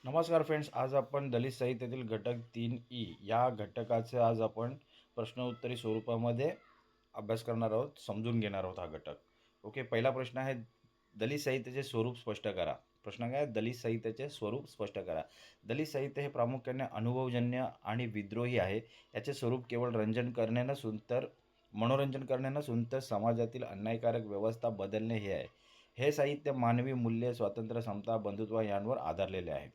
नमस्कार फ्रेंड्स, आज आपण दलित साहित्यातील घटक 3 या घटकाचे आज आपण प्रश्नोत्तरी स्वरूपामध्ये अभ्यास करणार आहोत, समजून घेणार आहोत हा घटक. ओके, पहिला प्रश्न आहे, दलित साहित्याचे स्वरूप स्पष्ट करा. प्रश्न काय आहे? दलित साहित्याचे स्वरूप स्पष्ट करा. दलित साहित्य हे प्रामुख्याने अनुभवजन्य आणि विद्रोही आहे. याचे स्वरूप केवळ मनोरंजन करणे नसून तर समाजातील अन्यायकारक व्यवस्था बदलणे हे आहे. हे साहित्य मानवी मूल्ये, स्वातंत्र्य, समता, बंधुत्व यांवर आधारलेले आहे.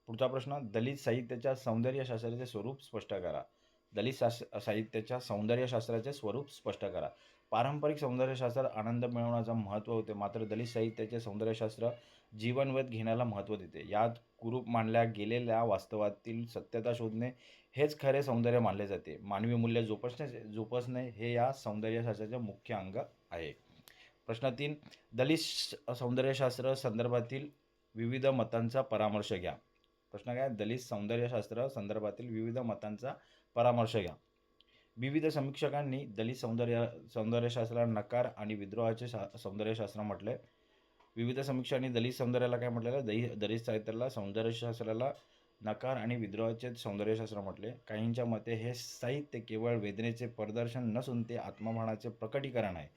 पुढचा प्रश्न, दलित साहित्याच्या सौंदर्यशास्त्राचे स्वरूप स्पष्ट करा. साहित्याच्या सौंदर्यशास्त्राचे स्वरूप स्पष्ट करा. पारंपरिक सौंदर्यशास्त्रात आनंद मिळवण्याचं महत्त्व होते, मात्र दलित साहित्याचे सौंदर्यशास्त्र जीवनवत घेण्याला महत्त्व देते. यात कुरूप मानल्या गेलेल्या वास्तवातील सत्यता शोधणे हेच खरे सौंदर्य मानले जाते. मानवी मूल्य जोपासणे हे या सौंदर्यशास्त्राचे मुख्य अंग आहे. प्रश्न 3, दलित सौंदर्यशास्त्र संदर्भातील विविध मतांचा परामर्श घ्या. प्रश्न काय? दलित सौंदर्यशास्त्र संदर्भातील विविध मतांचा परामर्श घ्या. विविध समीक्षकांनी दलित सौंदर्यशास्त्राला नकार आणि विद्रोहाचे सौंदर्यशास्त्र म्हटले. विविध समीक्षकांनी दलित सौंदर्याला काय म्हटलेलं? दलित साहित्याला सौंदर्यशास्त्राला नकार आणि विद्रोहाचे सौंदर्यशास्त्र म्हटले. काहींच्या मते हे साहित्य केवळ वेदनेचे प्रदर्शन नसून ते आत्मभानाचे प्रकटीकरण आहे.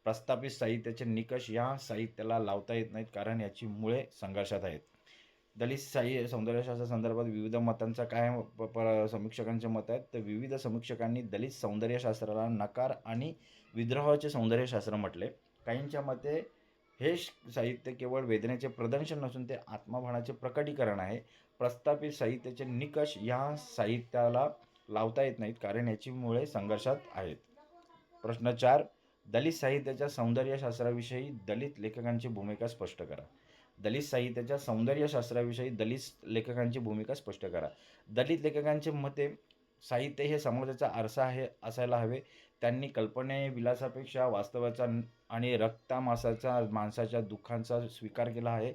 प्रस्थापित साहित्याचे निकष या साहित्याला लावता येत नाहीत, कारण याची मुळे संघर्षात आहेत. दलित सौंदर्यशास्त्र संदर्भात विविध मतांचा काय समीक्षकांचे मत आहेत? तर विविध समीक्षकांनी दलित सौंदर्यशास्त्राला नकार आणि विद्रोहाचे सौंदर्यशास्त्र म्हटले. काहींच्या मते हे साहित्य केवळ वेदनेचे प्रदर्शन नसून ते आत्मभानाचे प्रकटीकरण आहे. प्रस्थापित साहित्याचे निकष या साहित्याला लावता येत नाहीत, कारण याची मुळे संघर्षात आहेत. प्रश्न 4, दलित साहित्याच्या सौंदर्यशास्त्राविषयी दलित लेखकांची भूमिका स्पष्ट करा. दलित साहित्याच्या सौंदर्यशास्त्राविषयी दलित लेखकांची भूमिका स्पष्ट करा. दलित लेखकांचे मते साहित्य हे समाजाचा आरसा असायला हवे. त्यांनी विलासापेक्षा वास्तवाचा आणि रक्तामासाचा माणसाच्या दुःखांचा स्वीकार केला आहे.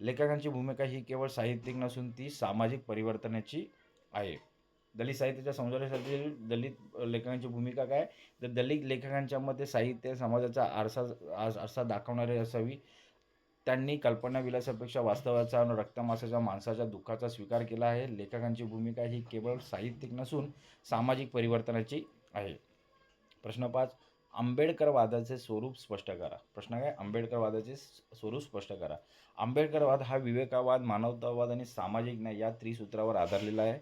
लेखकांची भूमिका ही केवळ साहित्यिक नसून ती सामाजिक परिवर्तनाची आहे. दलित साहित्याच्या सौंदर्यासाठी दलित लेखकांची भूमिका काय? तर दलित लेखकांच्या मते साहित्य समाजाचा आरसा दाखवणारे असावी. त्यांनी कल्पनाविलासापेक्षा वास्तवाचा आणि रक्तमासाच्या माणसाच्या दुःखाचा स्वीकार केला आहे. लेखकांची भूमिका ही केवळ साहित्यिक नसून सामाजिक परिवर्तनाची आहे. प्रश्न 5, आंबेडकरवादाचे स्वरूप स्पष्ट करा. प्रश्न काय? आंबेडकरवादाचे स्वरूप स्पष्ट करा. आंबेडकरवाद हा विवेकवाद, मानवतावाद आणि सामाजिक न्याय या त्रिसूत्रावर आधारलेला आहे.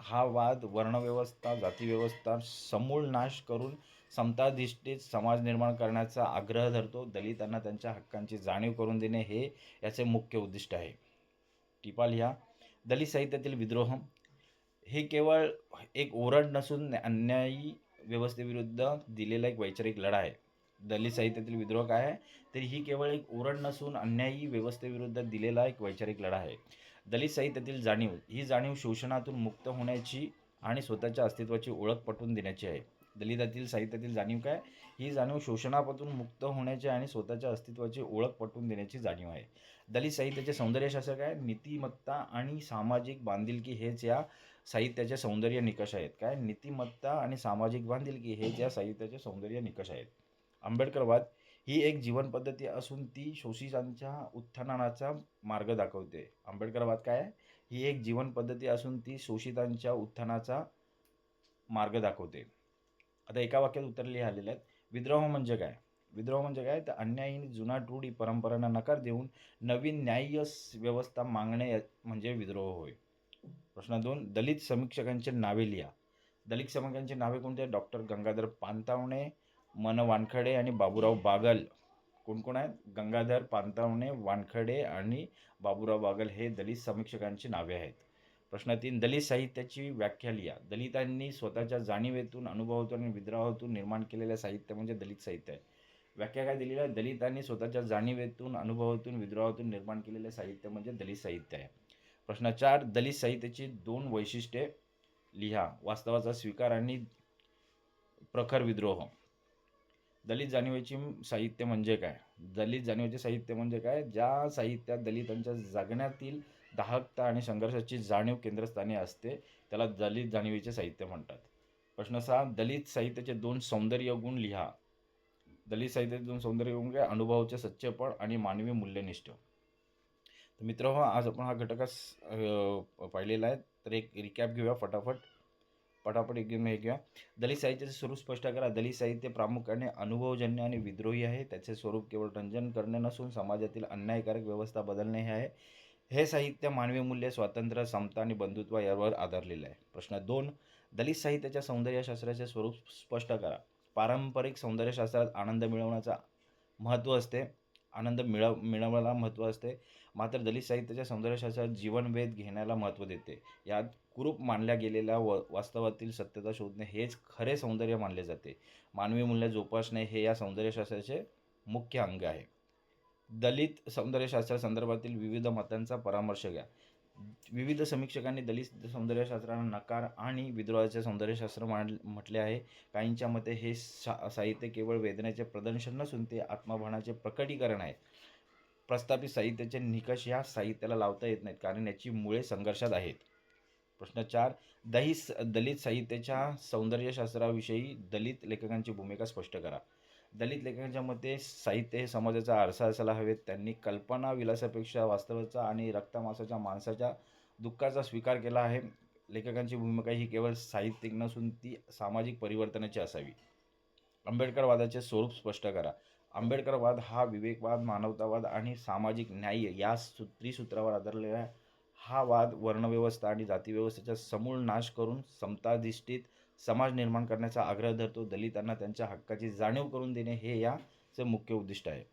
हा वाद वर्णव्यवस्था, जातीव्यवस्था समूळ नाश करून समताधिष्ठित समाज निर्माण करण्याचा आग्रह धरतो. दलितांना त्यांच्या हक्कांची जाणीव करून देणे हे याचे मुख्य उद्दिष्ट आहे. टिपा लिहा. दलित साहित्यातील विद्रोह हे केवळ एक ओरड नसून अन्यायी व्यवस्थेविरुद्ध दिलेला एक वैचारिक लढा आहे. दलित साहित्यातील विद्रोह काय आहे? तर ही केवळ एक ओरड नसून अन्यायी व्यवस्थेविरुद्ध दिलेला एक वैचारिक लढा आहे. दलित साहित्यातील जाणीव ही जाणीव शोषणातून मुक्त होण्याची आणि स्वतःच्या अस्तित्वाची ओळख पटवून देण्याची आहे. दलितातील साहित्यातील जाणीव काय? ही जाणीव शोषणापासून मुक्त होण्याची आणि स्वतःच्या अस्तित्वाची ओळख पटवून देण्याची जाणीव आहे. दलित साहित्याचे सौंदर्यशास्त्र काय? नीतिमत्ता आणि सामाजिक बांधिलकी हेच या साहित्याचे सौंदर्य निकष आहेत. काय? नीतिमत्ता आणि सामाजिक बांधिलकी हेच या साहित्याचे सौंदर्य निकष आहेत. आंबेडकरवाद ही एक जीवन पद्धती असून ती शोषितांच्या उत्थानाचा मार्ग दाखवते. आंबेडकरवाद काय आहे? ही एक जीवन पद्धती असून ती शोषितांच्या उत्थानाचा मार्ग दाखवते. आता एका वाक्यात उत्तर लिहिलेलं आहेत. विद्रोह म्हणजे काय? विद्रोह म्हणजे काय? तर अन्यायी जुनाट रूढी परंपरांना नकार देऊन नवीन न्याय्य व्यवस्था मागणे म्हणजे विद्रोह होय. प्रश्न 2, दलित समीक्षकांची नावे लिहा. दलित समीक्षकांची नावे कोणती आहेत? डॉक्टर गंगाधर पानतावणे, मन वानखडे आणि बाबूराव बागल. कोण कोण आहेत? गंगाधर पानतावणे, वानखडे आणि बाबूराव बागल हे दलित समीक्षकांची नावे आहेत. प्रश्न 3, दलित साहित्याची व्याख्या लिहा. दलितांनी स्वतःच्या जाणीवेतून, अनुभवातून आणि विद्रोहातून निर्माण केलेले साहित्य म्हणजे दलित साहित्य आहे. व्याख्या काय दिलेली आहे? दलितांनी स्वतःच्या जाणीवेतून, अनुभवातून, विद्रोहातून निर्माण केलेले साहित्य म्हणजे दलित साहित्य आहे. प्रश्न 4, दलित साहित्याची 2 वैशिष्ट्ये लिहा. वास्तवाचा स्वीकार आणि प्रखर विद्रोह. दलित जाणीवेची साहित्य म्हणजे काय? दलित जाणीवेचे साहित्य म्हणजे काय? ज्या साहित्यात दलितांच्या जगण्यातील दाहकता आणि संघर्षाची जाणीव केंद्रस्थानी असते त्याला दलित जाणीवेचे साहित्य म्हणतात. प्रश्न 6, दलित साहित्याचे 2 सौंदर्य गुण लिहा. दलित साहित्याचे 2 सौंदर्य गुण काय? अनुभवाचे सच्चेपण आणि मानवी मूल्यनिष्ठ. तर मित्रांनो, आज आपण हा घटकच पाहिलेला आहे. तर एक रिकॅप घेऊया पटापट एकदम हे घेऊया. दलित साहित्याचे स्वरूप स्पष्ट करा. दलित साहित्य प्रामुख्याने अनुभवजन्य आणि विद्रोही आहे. त्याचे स्वरूप केवळ रंजन करणे नसून समाजातील अन्यायकारक व्यवस्था बदलणे हे आहे. हे साहित्य मानवी मूल्य, स्वातंत्र्य, समता आणि बंधुत्व यावर आधारलेलं आहे. प्रश्न 2. दलित साहित्याच्या सौंदर्यशास्त्राचे स्वरूप स्पष्ट करा. पारंपरिक सौंदर्यशास्त्रात महत्त्व असते मिळवण्याला महत्त्व असते. मात्र दलित साहित्याच्या सौंदर्यशास्त्रात जीवनभेद घेण्याला महत्त्व देते. यात कुरूप मानल्या गेलेल्या वास्तवातील सत्यता शोधणे हेच खरे सौंदर्य मानले जाते. मानवी मूल्य जोपासणे हे या सौंदर्यशास्त्राचे मुख्य अंग आहे. दलित सौंदर्यशास्त्रासंदर्भातील विविध मतांचा परामर्श घ्या. विविध समीक्षकांनी दलित सौंदर्यशास्त्राला नकार आणि विद्रोहाचे सौंदर्यशास्त्र म्हटले आहे. काहींच्या मते हे साहित्य केवळ वेदनेचे प्रदर्शन नसून ते आत्मभानाचे प्रकटीकरण आहे. प्रस्थापित साहित्याचे निकष या साहित्याला लावता येत नाहीत, कारण याची मुळे संघर्षात आहेत. प्रश्न 4. दलित साहित्याच्या सौंदर्यशास्त्राविषयी दलित लेखकांची भूमिका स्पष्ट करा. दलित लेखकांच्या मते साहित्य हे समाजाचा आरसा असायला हवे. त्यांनी कल्पना विलासापेक्षा वास्तवाचा आणि रक्तमांसाच्या माणसाच्या दुःखाचा स्वीकार केला आहे. लेखकांची भूमिका ही केवळ साहित्यिक नसून ती सामाजिक परिवर्तनाची असावी. आंबेडकरवादाचे स्वरूप स्पष्ट करा. आंबेडकरवाद हा विवेकवाद, मानवतावाद आणि सामाजिक न्याय या त्रिसूत्रावर आधारलेला आहे. हा वाद वर्णव्यवस्था आणि जातीव्यवस्थेचा समूळ नाश करून समताधिष्ठित समाज निर्माण करण्याचा आग्रह धरतो. दलितांना त्यांच्या हक्काची जाणीव करून देणे हे याचे मुख्य उद्दिष्ट आहे.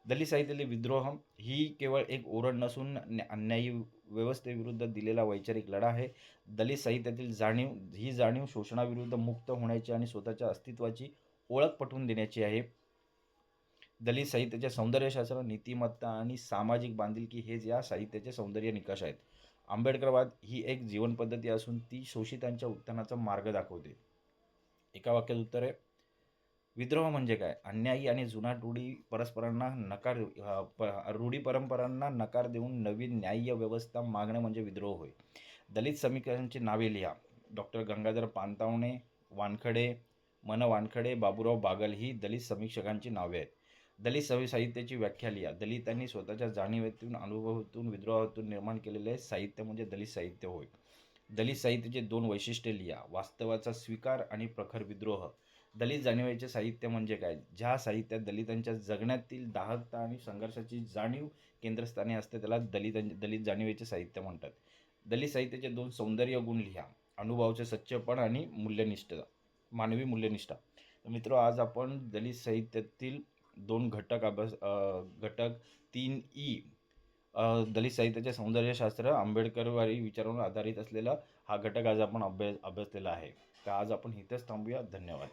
दलित साहित्यातील विद्रोह ही केवळ एक ओरड नसून अन्यायी व्यवस्थेविरुद्ध दिलेला वैचारिक लढा आहे. दलित साहित्यातील जाणीव शोषणाविरुद्ध मुक्त होण्याची आणि स्वतःच्या अस्तित्वाची ओळख पटवून देण्याची आहे. दलित साहित्याचे सौंदर्यशास्त्र, नीतिमत्ता आणि सामाजिक बांधिलकी हेच या साहित्याचे सौंदर्य निकष आहेत. आंबेडकरवाद ही एक जीवनपद्धती असून ती शोषितांच्या उत्थानाचा मार्ग दाखवते. एका वाक्यात उत्तर आहे. विद्रोह म्हणजे काय? अन्यायी आणि जुना रूढी परंपरांना नकार देऊन नवीन न्याय्य व्यवस्था मागणं म्हणजे विद्रोह होय. दलित समीक्षकांची नावे लिहा. डॉक्टर गंगाधर पानतावणे, मन वानखडे, बाबूराव बागल ही दलित समीक्षकांची नावे आहेत. दलित साहित्याची व्याख्या लिहा. दलितांनी स्वतःच्या जाणीवेतून, अनुभवातून, विद्रोहातून निर्माण केलेले साहित्य म्हणजे दलित साहित्य होय. दलित साहित्याचे 2 वैशिष्ट्ये लिहा. वास्तवाचा स्वीकार आणि प्रखर विद्रोह. दलित जाणीवेचे साहित्य म्हणजे काय? ज्या साहित्यात दलितांच्या जगण्यातील दाहकता आणि संघर्षाची जाणीव केंद्रस्थानी असते त्याला दलित जाणीवेचे साहित्य म्हणतात. दलित साहित्याचे 2 सौंदर्य गुण लिहा. अनुभवाचे सच्चेपण आणि मानवी मूल्यनिष्ठा. मित्र, आज आपण दलित साहित्यातील 2 घटक 3E दलित साहित्याचे सौंदर्यशास्त्र, आंबेडकरवादी विचारांवर आधारित असलेला हा घटक आज आपण अभ्यासलेला आहे. तर आज आपण इथेच थांबूया. धन्यवाद.